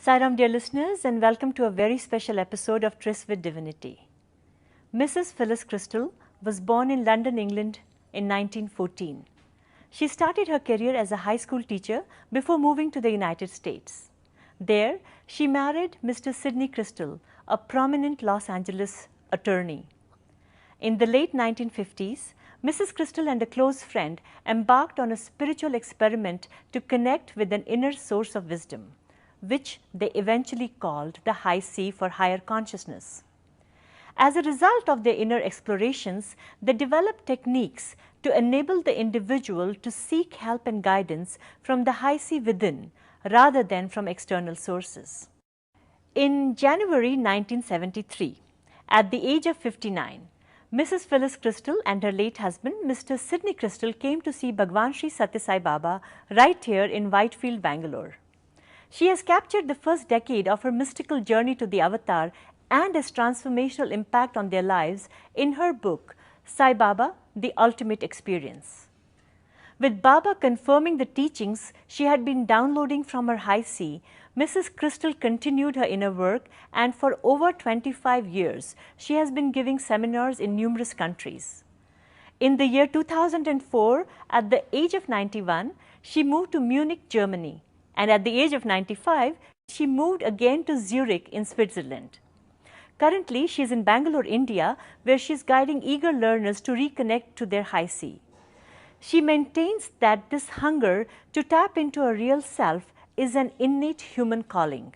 Sairam, dear listeners, and welcome to a very special episode of Tryst with Divinity. Mrs. Phyllis Kристал was born in London, England in 1914. She started her career as a high school teacher before moving to the United States. There, she married Mr. Sidney Kристал, a prominent Los Angeles attorney. In the late 1950s, Mrs. Kристал and a close friend embarked on a spiritual experiment to connect with an inner source of wisdom, which they eventually called the high C for higher consciousness. As a result of their inner explorations, they developed techniques to enable the individual to seek help and guidance from the high C within rather than from external sources. In January 1973, at the age of 59, Mrs. Phyllis Kристал and her late husband, Mr. Sidney Kристал, came to see Bhagwan Sri Sathya Sai Baba right here in Whitefield, Bangalore. She has captured the first decade of her mystical journey to the avatar and its transformational impact on their lives in her book, Sai Baba, The Ultimate Experience. With Baba confirming the teachings she had been downloading from her high C, Mrs. Kристал continued her inner work, and for over 25 years, she has been giving seminars in numerous countries. In the year 2004, at the age of 91, she moved to Munich, Germany, and at the age of 95, she moved again to Zurich in Switzerland. Currently, she is in Bangalore, India, where she is guiding eager learners to reconnect to their high C. She maintains that this hunger to tap into a real self is an innate human calling.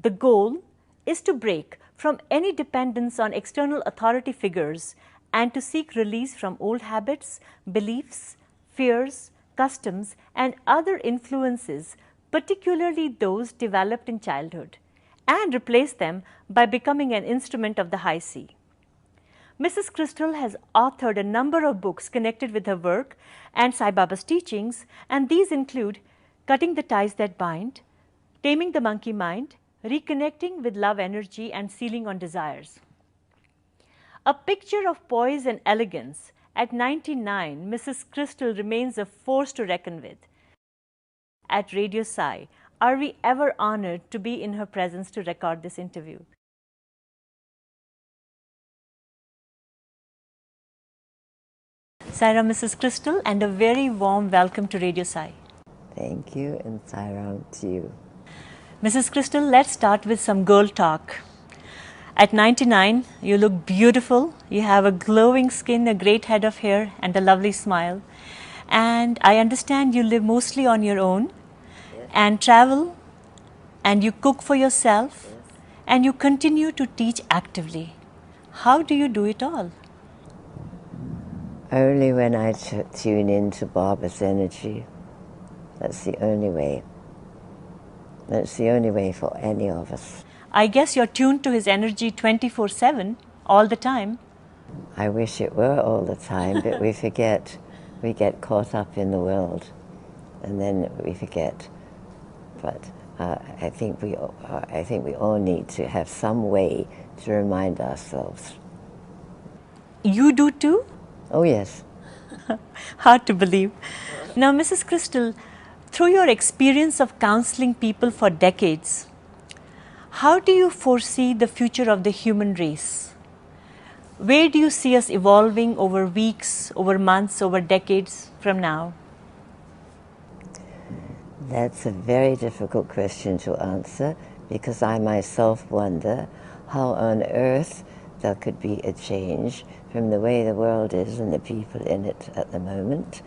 The goal is to break from any dependence on external authority figures and to seek release from old habits, beliefs, fears, customs, and other influences, particularly those developed in childhood, and replace them by becoming an instrument of the high C. Mrs. Kристал has authored a number of books connected with her work and Sai Baba's teachings, and these include Cutting the Ties That Bind, Taming the Monkey Mind, Reconnecting with Love Energy, and Sealing on Desires. A picture of poise and elegance, at 99, Mrs. Kристал remains a force to reckon with. At Radio Sai, are we ever honored to be in her presence to record this interview. Sairam, Mrs. Kристal, and a very warm welcome to Radio Sai. Thank you, and Sairam to you. Mrs. Kристal, let's start with some girl talk. At 99, you look beautiful. You have a glowing skin, a great head of hair, and a lovely smile. And I understand you live mostly on your own, yes, and travel, and you cook for yourself, yes, and you continue to teach actively. How do you do it all? Only when I tune into Baba's energy. That's the only way. That's the only way for any of us. I guess you're tuned to his energy 24/7, all the time. I wish it were all the time, but we forget. We get caught up in the world, and then we forget. But I think we all need to have some way to remind ourselves. You do too? Oh yes. Hard to believe. Now, Mrs. Kристal, through your experience of counseling people for decades, how do you foresee the future of the human race? Where do you see us evolving over weeks, over months, over decades from now? That's a very difficult question to answer, because I myself wonder how on earth there could be a change from the way the world is and the people in it at the moment.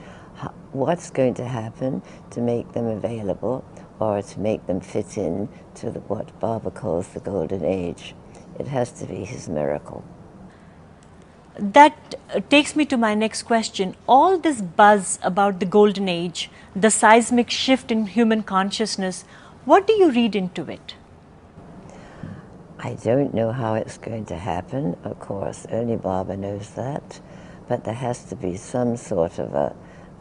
What's going to happen to make them available or to make them fit in to what Baba calls the golden age? It has to be his miracle. That takes me to my next question. All this buzz about the golden age, the seismic shift in human consciousness, what do you read into it? I don't know how it's going to happen, of course, only Baba knows that, but there has to be some sort of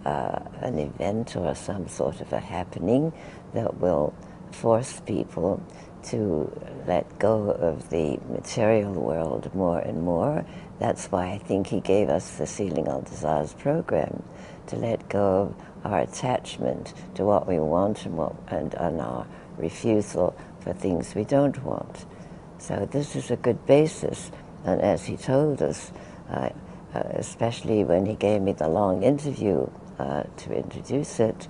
an event or some sort of a happening that will force people to let go of the material world more and more. That's why I think he gave us the Sealing All Desires program, to let go of our attachment to what we want and our refusal for things we don't want. So this is a good basis, and as he told us, especially when he gave me the long interview to introduce it,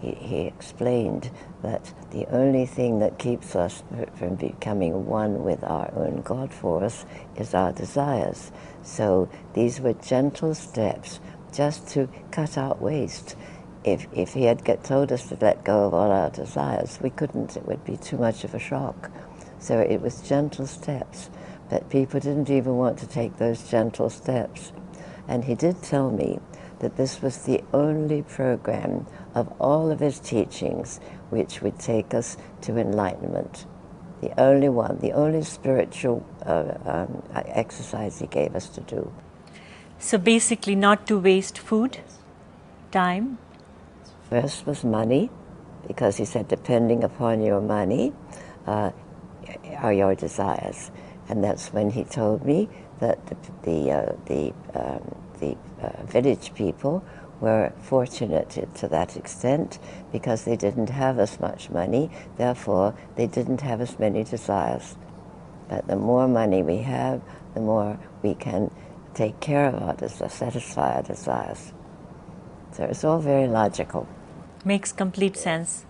he explained that the only thing that keeps us from becoming one with our own God force is our desires. So these were gentle steps just to cut out waste. If he had told us to let go of all our desires, we couldn't. It would be too much of a shock. So it was gentle steps, but people didn't even want to take those gentle steps. And he did tell me that this was the only program of all of his teachings which would take us to enlightenment. The only one, the only spiritual exercise he gave us to do. So basically not to waste food, time. First was money, because he said depending upon your money are your desires. And that's when he told me that the village people were fortunate to that extent because they didn't have as much money, therefore they didn't have as many desires. But the more money we have, the more we can take care of our desires, satisfy our desires. So it's all very logical. Makes complete sense.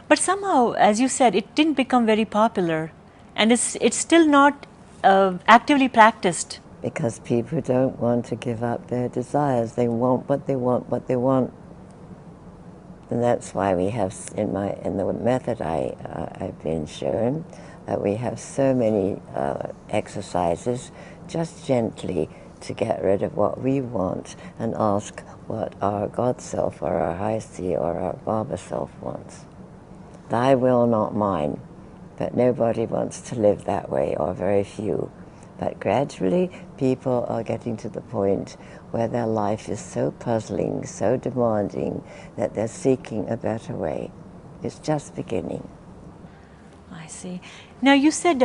But somehow, as you said, it didn't become very popular, and it's still not actively practiced. Because people don't want to give up their desires. They want what they want, what they want. And that's why we have, in the method I've been shown, we have so many exercises just gently to get rid of what we want and ask what our God self or our high C or our Baba self wants. Thy will, not mine. But nobody wants to live that way, or very few. But gradually, people are getting to the point where their life is so puzzling, so demanding, that they're seeking a better way. It's just beginning. I see. Now you said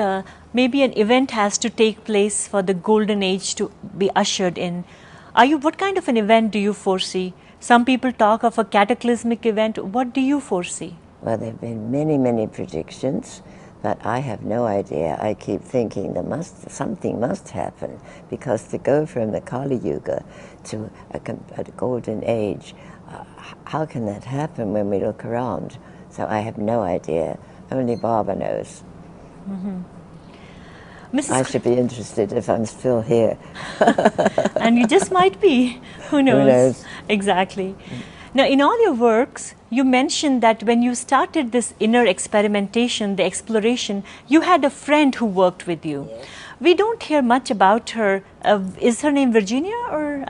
maybe an event has to take place for the golden age to be ushered in. What kind of an event do you foresee? Some people talk of a cataclysmic event. What do you foresee? Well, there have been many, many predictions, but I have no idea. I keep thinking something must happen, because to go from the Kali Yuga to a golden age, how can that happen when we look around? So I have no idea. Only Baba knows. Mm-hmm. I should be interested if I'm still here. And you just might be. Who knows? Who knows? Exactly. Now, in all your works, you mentioned that when you started this inner experimentation, the exploration, you had a friend who worked with you. Yes. We don't hear much about her. Is her name Virginia? Or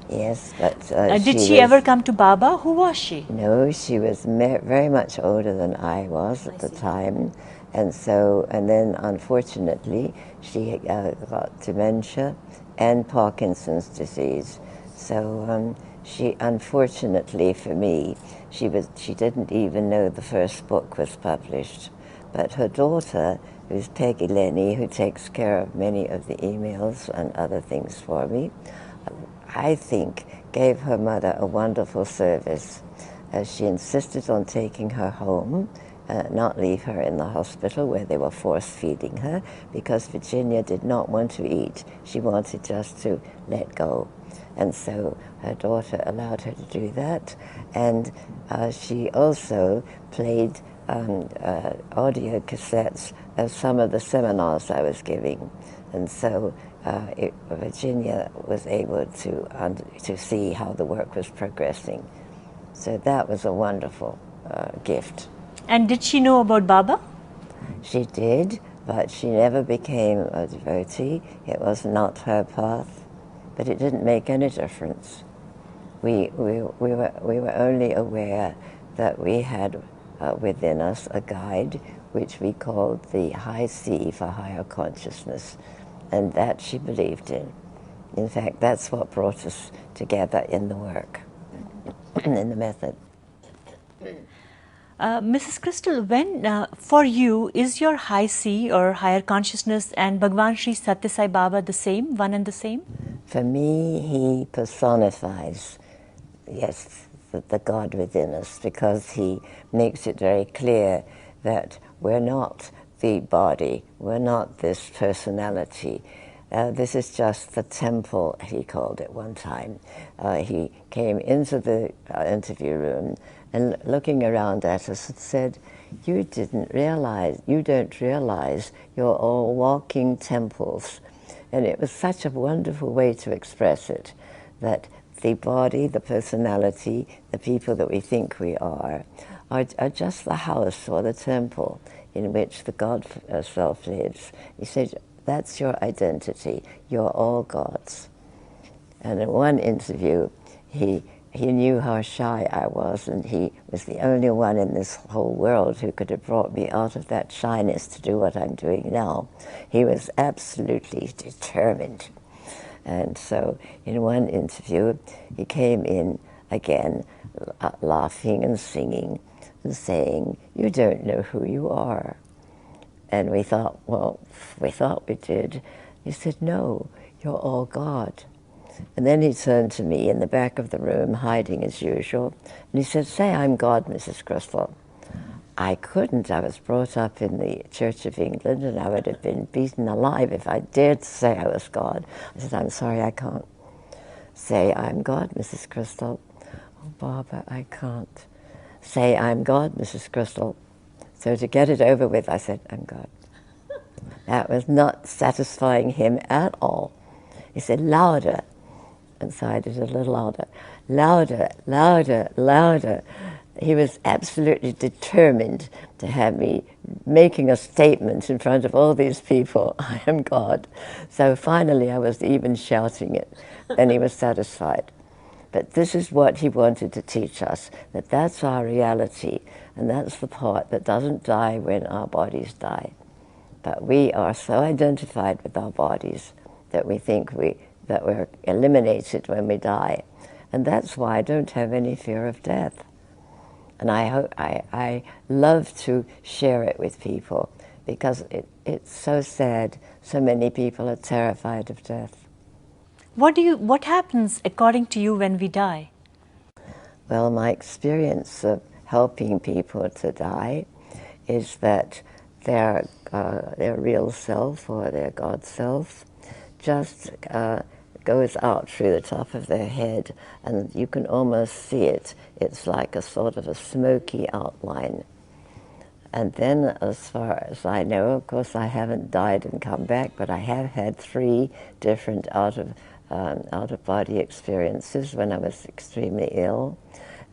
Yes, but did she ever come to Baba? Who was she? No, she was very much older than I was at the time. And then unfortunately, she got dementia and Parkinson's disease. So she, unfortunately for me, she didn't even know the first book was published. But her daughter, who's Peggy Lenny, who takes care of many of the emails and other things for me, I think gave her mother a wonderful service, as she insisted on taking her home, not leave her in the hospital where they were force-feeding her, because Virginia did not want to eat. She wanted just to let go. And so her daughter allowed her to do that. And she also played audio cassettes of some of the seminars I was giving. And so Virginia was able to see how the work was progressing. So that was a wonderful gift. And did she know about Baba? She did, but she never became a devotee. It was not her path, but it didn't make any difference. We were only aware that we had within us a guide, which we called the high C for higher consciousness, and that she believed in. In fact, that's what brought us together in the work, in the method. Mrs. Cristal, when for you, is your high C or higher consciousness and Bhagwan Sri Satya Sai Baba the same, one and the same? For me, he personifies, yes, the God within us, because he makes it very clear that we're not the body, we're not this personality. This is just the temple, he called it one time. He came into the interview room and looking around at us and said, you don't realize you're all walking temples. And it was such a wonderful way to express it, that the body, the personality, the people that we think we are just the house or the temple in which the God self lives. He said, that's your identity, you're all God's. And in one interview, he knew how shy I was, and he was the only one in this whole world who could have brought me out of that shyness to do what I'm doing now. He was absolutely determined. And so in one interview, he came in again, laughing and singing and saying, you don't know who you are. And we thought, well, we thought we did. He said, no, you're all God. And then he turned to me in the back of the room, hiding as usual, and he said, say I'm God, Mrs. Cristal. I couldn't. I was brought up in the Church of England, and I would have been beaten alive if I dared to say I was God. I said, I'm sorry, I can't. Say I'm God, Mrs. Cristal. Oh, Barbara, I can't. Say I'm God, Mrs. Cristal. So to get it over with, I said, I'm God. That was not satisfying him at all. He said, louder. And so I did a little louder. Louder, louder, louder. He was absolutely determined to have me making a statement in front of all these people, I am God. So finally I was even shouting it, and he was satisfied. But this is what he wanted to teach us, that that's our reality, and that's the part that doesn't die when our bodies die. But we are so identified with our bodies that we think that we're eliminated when we die. And that's why I don't have any fear of death. And I love to share it with people, because it's so sad. So many people are terrified of death. What happens according to you when we die? Well, my experience of helping people to die is that their real self or their God self just goes out through the top of their head, and you can almost see it. It's like a sort of a smoky outline. And then, as far as I know, of course I haven't died and come back, but I have had 3 different out-of-body experiences when I was extremely ill.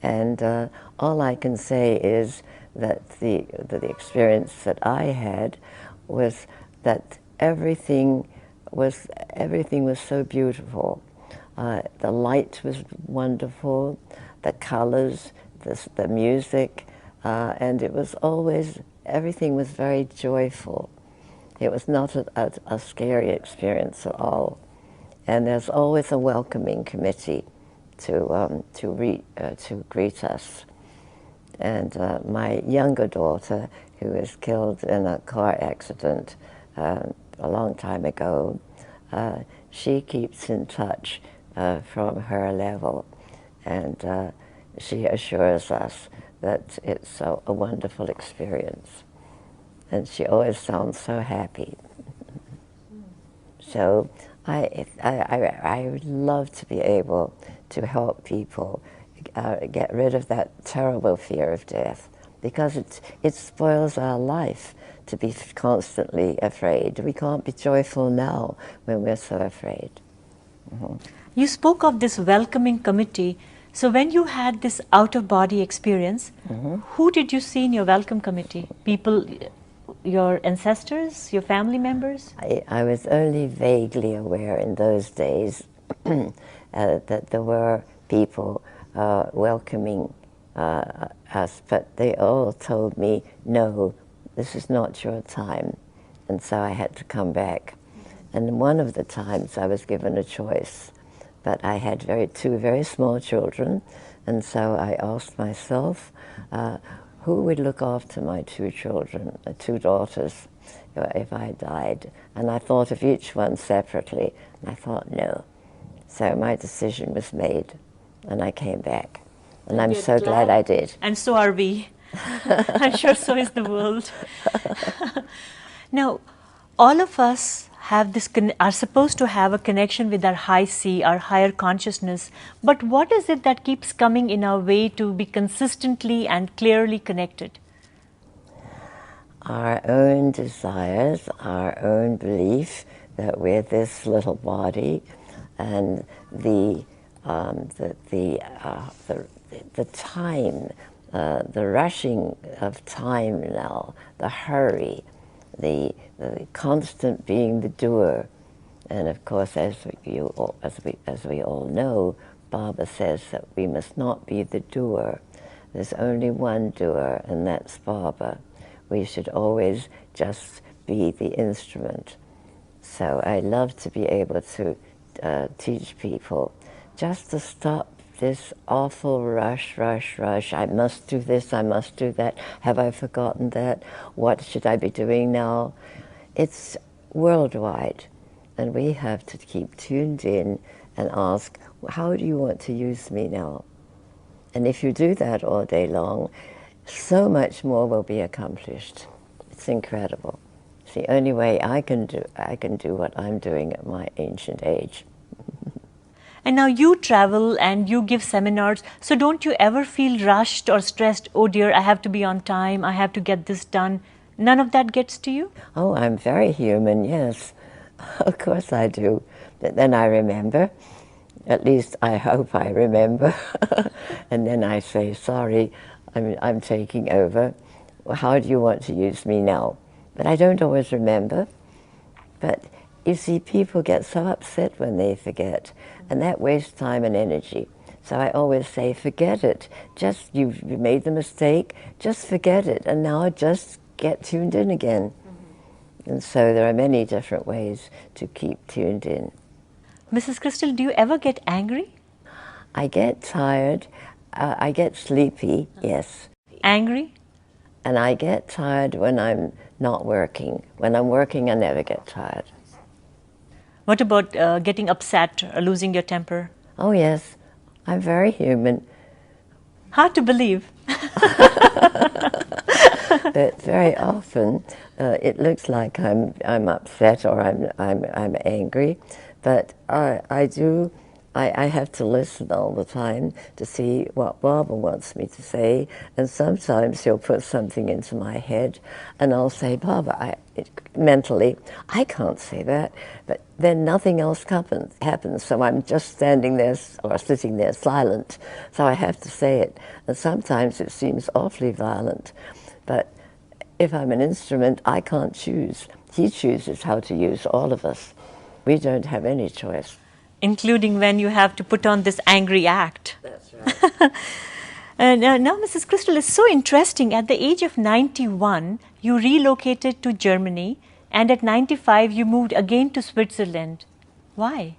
And all I can say is that the experience that I had was that everything was so beautiful. The light was wonderful, the colors, the music, and it was always, everything was very joyful. It was not a scary experience at all. And there's always a welcoming committee to greet us. And my younger daughter, who was killed in a car accident a long time ago, she keeps in touch from her level, and she assures us that it's a wonderful experience. And she always sounds so happy. So I would love to be able to help people get rid of that terrible fear of death, because it spoils our life to be constantly afraid. We can't be joyful now when we're so afraid. Mm-hmm. You spoke of this welcoming committee. So when you had this out-of-body experience, Mm-hmm. who did you see in your welcome committee? People, your ancestors, your family members? I was only vaguely aware in those days that there were people welcoming us, but they all told me, no, this is not your time. And so I had to come back. And one of the times I was given a choice, but I had 2 very small children, and so I asked myself, who would look after my 2 children, 2 daughters, if I died? And I thought of each one separately, and I thought, no. So my decision was made, and I came back. And I'm so glad I did. And so are we. I'm sure so is the world. Now, all of us have this are supposed to have a connection with our high C, our higher consciousness. But what is it that keeps coming in our way to be consistently and clearly connected? Our own desires, our own belief that we're this little body, and the time, the rushing of time now, the hurry, the constant being the doer. And of course, as we all know, Baba says that we must not be the doer. There's only one doer, and that's Baba. We should always just be the instrument. So I love to be able to teach people just to stop this awful rush. I must do this, I must do that. Have I forgotten that? What should I be doing now? It's worldwide, and we have to keep tuned in and ask, how do you want to use me now? And if you do that all day long, so much more will be accomplished. It's incredible. It's the only way I can do what I'm doing at my ancient age. And now you travel and you give seminars, so don't you ever feel rushed or stressed? Oh dear, I have to be on time, I have to get this done. None of that gets to you? Oh, I'm very human, yes. Of course I do. But then I remember, at least I hope I remember, and then I say, sorry, I'm taking over. Well, how do you want to use me now? But I don't always remember. But you see, people get so upset when they forget, and that wastes time and energy. So I always say, forget it. Just, you've made the mistake, just forget it, and now just get tuned in again. And so there are many different ways to keep tuned in. Mrs. Cristal, do you ever get angry? I get tired, I get sleepy, yes. Angry? And I get tired when I'm not working. When I'm working, I never get tired. What about getting upset or losing your temper? Oh yes, I'm very human. Hard to believe. But very often it looks like I'm upset or I'm angry, but I have to listen all the time to see what Baba wants me to say, and sometimes he'll put something into my head and I'll say, Baba, mentally, I can't say that, but then nothing else happens, so I'm just standing there or sitting there silent, so I have to say it. And sometimes it seems awfully violent, but if I'm an instrument, I can't choose. He chooses how to use all of us. We don't have any choice. Including when you have to put on this angry act. That's right. And now, Mrs. Cristal, is so interesting. At the age of 91, you relocated to Germany, and at 95, you moved again to Switzerland. Why?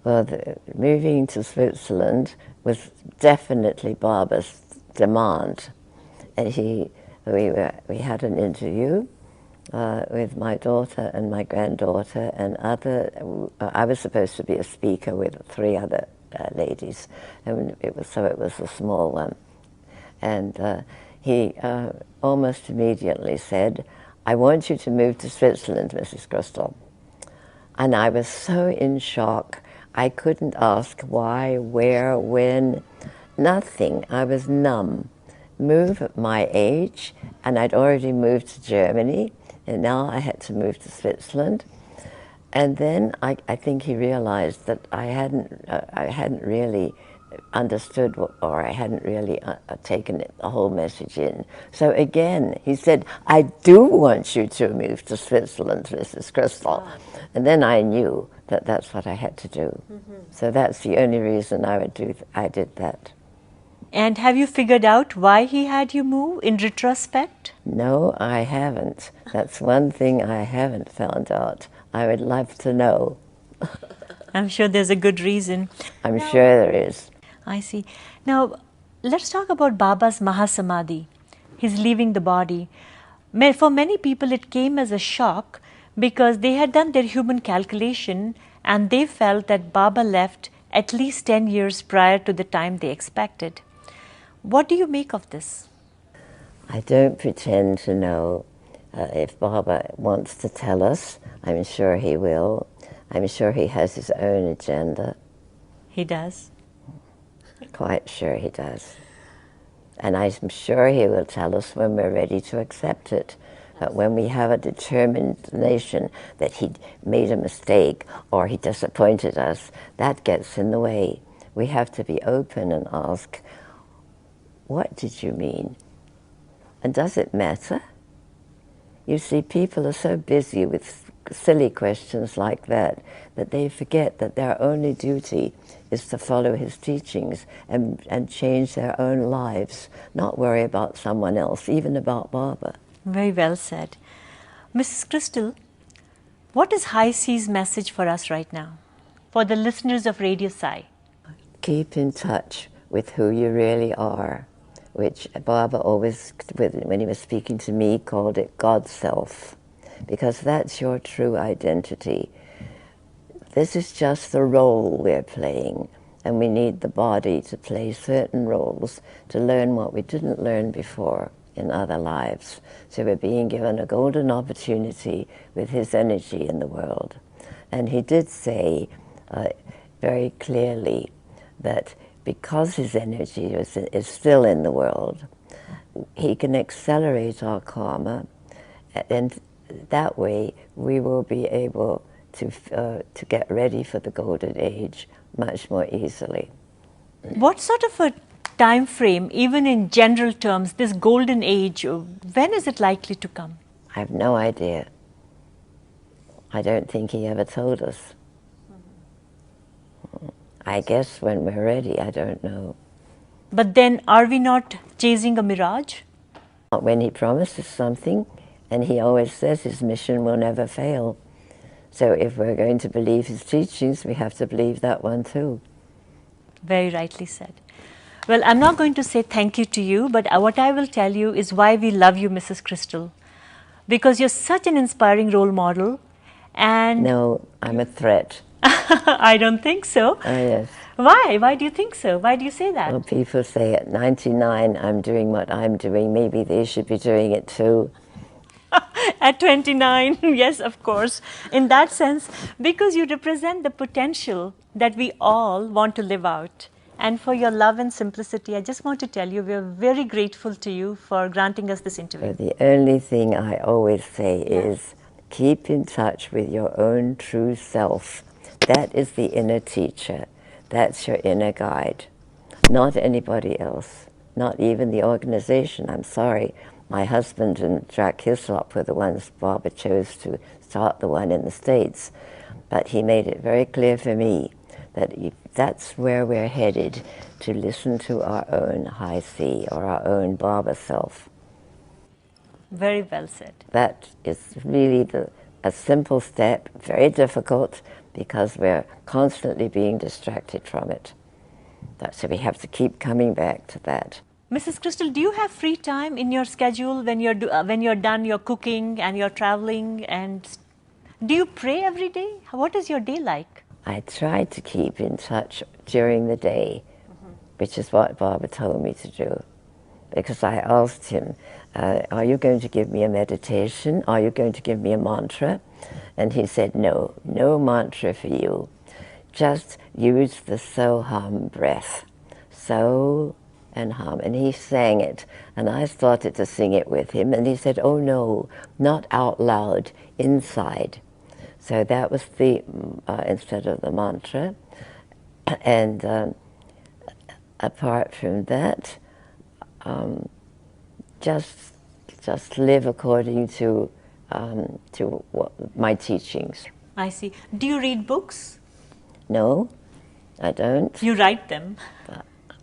Well, moving to Switzerland was definitely Baba's demand. And we had an interview with my daughter and my granddaughter and I was supposed to be a speaker with 3 other ladies, and it was a small one. And he almost immediately said, I want you to move to Switzerland, Mrs. Cristal. And I was so in shock. I couldn't ask why, where, when, nothing. I was numb. Move at my age, and I'd already moved to Germany, and now I had to move to Switzerland. And then I think he realized that I hadn't really understood or I hadn't really taken the whole message in. So again, he said, I do want you to move to Switzerland, Mrs. Cristal. And then I knew that that's what I had to do. So that's the only reason I did that. And have you figured out why he had you move in retrospect? No, I haven't. That's one thing I haven't found out. I would love to know. I'm sure there's a good reason. I'm sure there is. I see. Now, let's talk about Baba's Mahasamadhi. He's leaving the body. For many people, it came as a shock because they had done their human calculation and they felt that Baba left at least 10 years prior to the time they expected. What do you make of this? I don't pretend to know. If Baba wants to tell us, I'm sure he will. I'm sure he has his own agenda. He does? Quite sure he does. And I'm sure he will tell us when we're ready to accept it. But when we have a determination that he made a mistake or he disappointed us, that gets in the way. We have to be open and ask, what did you mean? And does it matter? You see, people are so busy with silly questions like that they forget that their only duty is to follow his teachings and change their own lives, not worry about someone else, even about Baba. Very well said. Mrs. Cristal, what is High C's message for us right now, for the listeners of Radio Sai? Keep in touch with who you really are, which Baba always, when he was speaking to me, called it God's self, because that's your true identity. This is just the role we're playing, and we need the body to play certain roles to learn what we didn't learn before in other lives. So we're being given a golden opportunity with his energy in the world. And he did say very clearly that because his energy is still in the world, he can accelerate our karma, and that way we will be able to get ready for the golden age much more easily. What sort of a time frame, even in general terms, this golden age, when is it likely to come? I have no idea. I don't think he ever told us. I guess when we're ready, I don't know. But then, are we not chasing a mirage? When he promises something, and he always says his mission will never fail. So if we're going to believe his teachings, we have to believe that one too. Very rightly said. Well, I'm not going to say thank you to you, but what I will tell you is why we love you, Mrs. Cristal. Because you're such an inspiring role model, and... No, I'm a threat. I don't think so. Oh, yes. Why? Why do you think so? Why do you say that? Well, people say at 99 I'm doing what I'm doing. Maybe they should be doing it too. At 29, yes, of course. In that sense, because you represent the potential that we all want to live out. And for your love and simplicity, I just want to tell you, we are very grateful to you for granting us this interview. But the only thing I always say is keep in touch with your own true self. That is the inner teacher. That's your inner guide. Not anybody else. Not even the organization. I'm sorry. My husband and Jack Hislop were the ones Baba chose to start the one in the States. But he made it very clear for me that that's where we're headed, to listen to our own high C or our own Baba self. Very well said. That is really a simple step, very difficult, because we're constantly being distracted from it. So we have to keep coming back to that. Mrs. Cristal, do you have free time in your schedule when you're done your cooking and you're traveling? And do you pray every day? What is your day like? I try to keep in touch during the day, which is what Baba told me to do. Because I asked him, are you going to give me a meditation? Are you going to give me a mantra? And he said, no, no mantra for you. Just use the so-hum breath. So and hum. And he sang it. And I started to sing it with him. And he said, oh no, not out loud, inside. So that was the, instead of the mantra. And apart from that, just live according to my teachings. I see. Do you read books? No, I don't. You write them.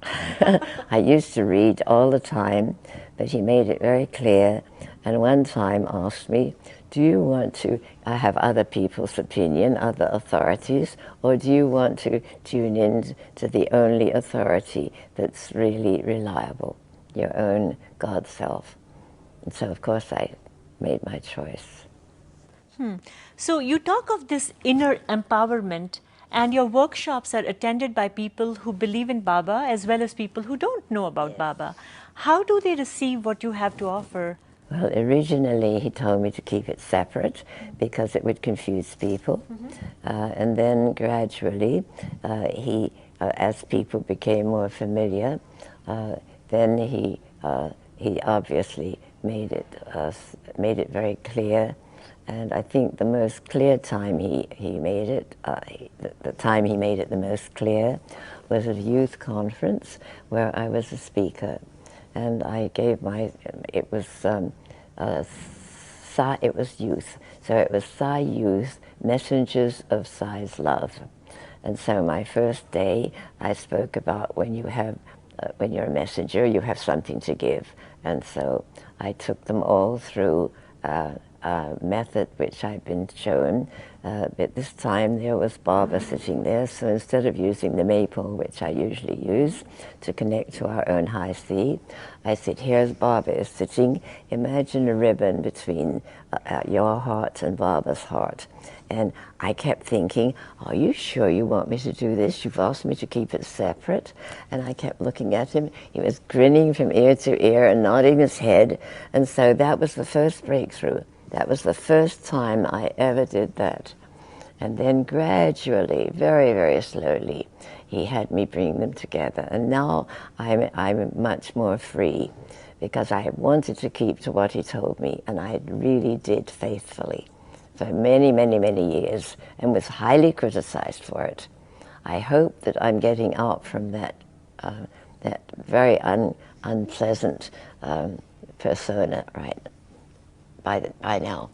I used to read all the time, but he made it very clear, and one time asked me, do you want to have other people's opinion, other authorities, or do you want to tune in to the only authority that's really reliable, your own God self? And so, of course, I made my choice. So you talk of this inner empowerment And your workshops are attended by people who believe in Baba as well as people who don't know about Baba. How do they receive what you have to offer? Well, originally he told me to keep it separate because it would confuse people. And then gradually, as people became more familiar, then he obviously made it very clear. And I think the most clear time he made it, the time he made it the most clear, was at a youth conference where I was a speaker, and I gave it was youth, so it was Sai Youth, Messengers of Sai's Love. And so my first day, I spoke about when you're a messenger, you have something to give. And so I took them all through a method which I'd been shown, but this time there was Baba sitting there, so instead of using the maypole, which I usually use to connect to our own high C, I said, here's Baba is sitting, imagine a ribbon between your heart and Baba's heart. And I kept thinking, are you sure you want me to do this? You've asked me to keep it separate. And I kept looking at him. He was grinning from ear to ear and nodding his head. And so that was the first breakthrough. That was the first time I ever did that. And then gradually, very, very slowly, he had me bring them together. And now I'm much more free because I wanted to keep to what he told me, and I really did faithfully for many, many, many years, and was highly criticized for it. I hope that I'm getting out from that very unpleasant persona by now,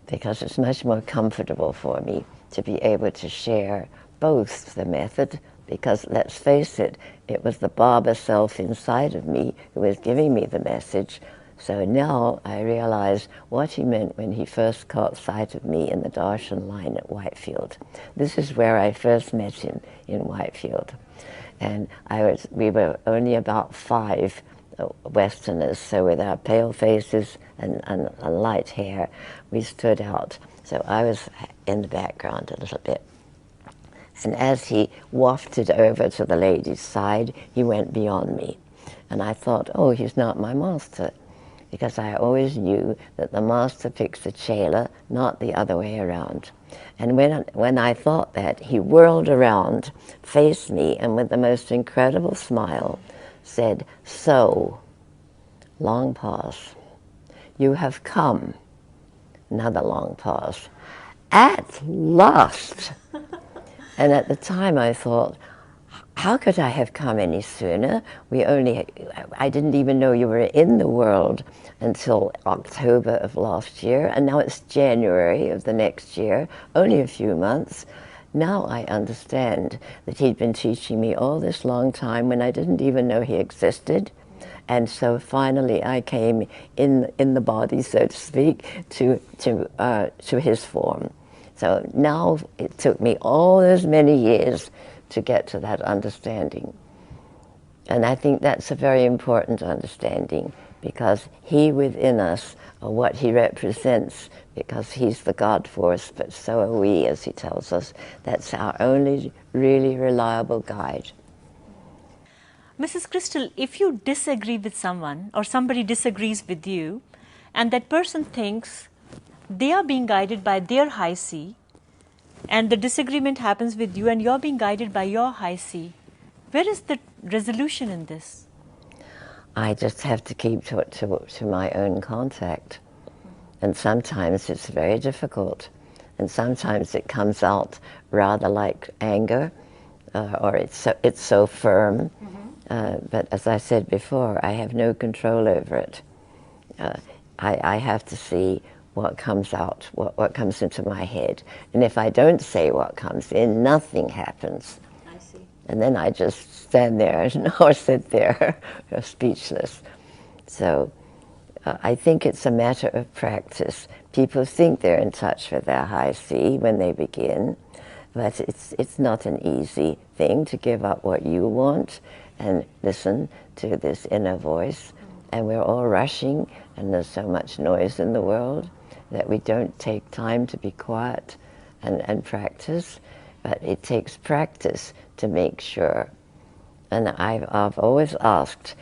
because it's much more comfortable for me to be able to share both the method, because let's face it, it was the Baba self inside of me who was giving me the message. So now I realize what he meant when he first caught sight of me in the Darshan line at Whitefield. This is where I first met him, in Whitefield. And we were only about 5 Westerners, so with our pale faces and light hair, we stood out. So I was in the background a little bit. And as he wafted over to the ladies' side, he went beyond me. And I thought, oh, he's not my master, because I always knew that the master picks the chela, not the other way around. And when I thought that, he whirled around, faced me, and with the most incredible smile, said, so, long pause, you have come, another long pause, at last. And at the time I thought, how could I have come any sooner? I didn't even know you were in the world until October of last year, and now it's January of the next year, only a few months. Now I understand that he'd been teaching me all this long time when I didn't even know he existed. And so finally I came in the body, so to speak, to his form. So now it took me all those many years to get to that understanding. And I think that's a very important understanding, because he within us, or what he represents, because he's the God force, but so are we, as he tells us. That's our only really reliable guide. Mrs. Cristal, if you disagree with someone, or somebody disagrees with you, and that person thinks they are being guided by their high C, and the disagreement happens with you and you're being guided by your high C, where is the resolution in this? I just have to keep to my own contact. And sometimes it's very difficult. And sometimes it comes out rather like anger, or it's so firm. But as I said before, I have no control over it. I have to see what comes out, what comes into my head. And if I don't say what comes in, nothing happens. I see. And then I just stand there or sit there speechless. So I think it's a matter of practice. People think they're in touch with their high C when they begin, but it's not an easy thing to give up what you want and listen to this inner voice. And we're all rushing, and there's so much noise in the world that we don't take time to be quiet and practice, but it takes practice to make sure. And I've always asked,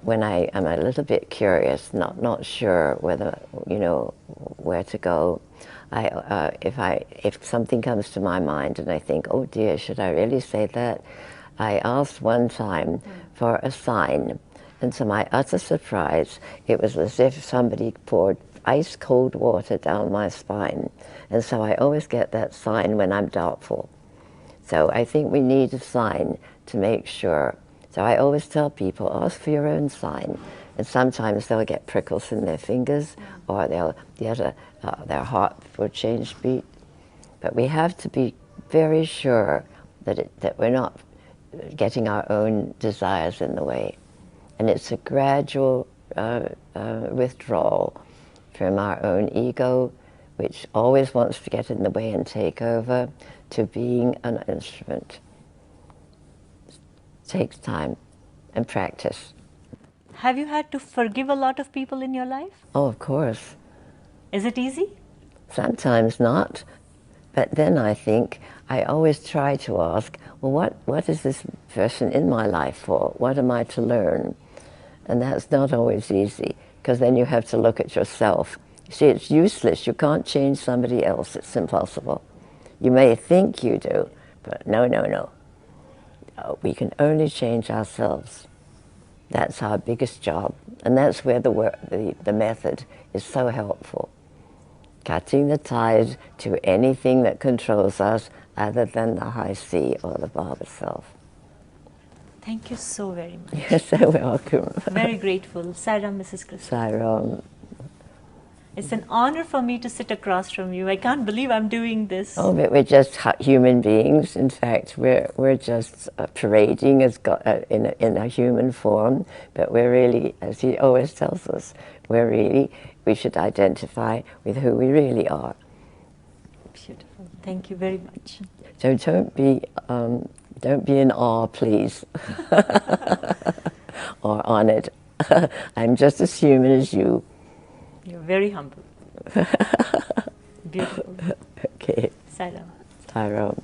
when I am a little bit curious, not sure whether, you know, where to go, if something comes to my mind and I think, oh dear, should I really say that? I asked one time for a sign, and to my utter surprise, it was as if somebody poured ice cold water down my spine. And so I always get that sign when I'm doubtful. So I think we need a sign to make sure. So I always tell people, ask for your own sign. And sometimes they'll get prickles in their fingers, or they'll get their heart will change beat. But we have to be very sure that we're not getting our own desires in the way. And it's a gradual withdrawal from our own ego, which always wants to get in the way and take over, to being an instrument. It takes time and practice. Have you had to forgive a lot of people in your life? Oh, of course. Is it easy? Sometimes not. But then I think, I always try to ask, well, what is this person in my life for? What am I to learn? And that's not always easy, because then you have to look at yourself. You see, it's useless. You can't change somebody else. It's impossible. You may think you do, but no, no, no. We can only change ourselves. That's our biggest job. And that's where the method is so helpful. Cutting the tide to anything that controls us other than the high C or the Baba self. Thank you so very much. You're so welcome. Very grateful. Sairam, Mrs. Kристал. Sairam. It's an honor for me to sit across from you. I can't believe I'm doing this. Oh, but we're just human beings. In fact, we're just parading as in a human form. But we're really, as he always tells us, we should identify with who we really are. Beautiful. Thank you very much. So don't be in awe, please, or honored. I'm just as human as you. You're very humble. Beautiful. Okay. Sairam. Sairam.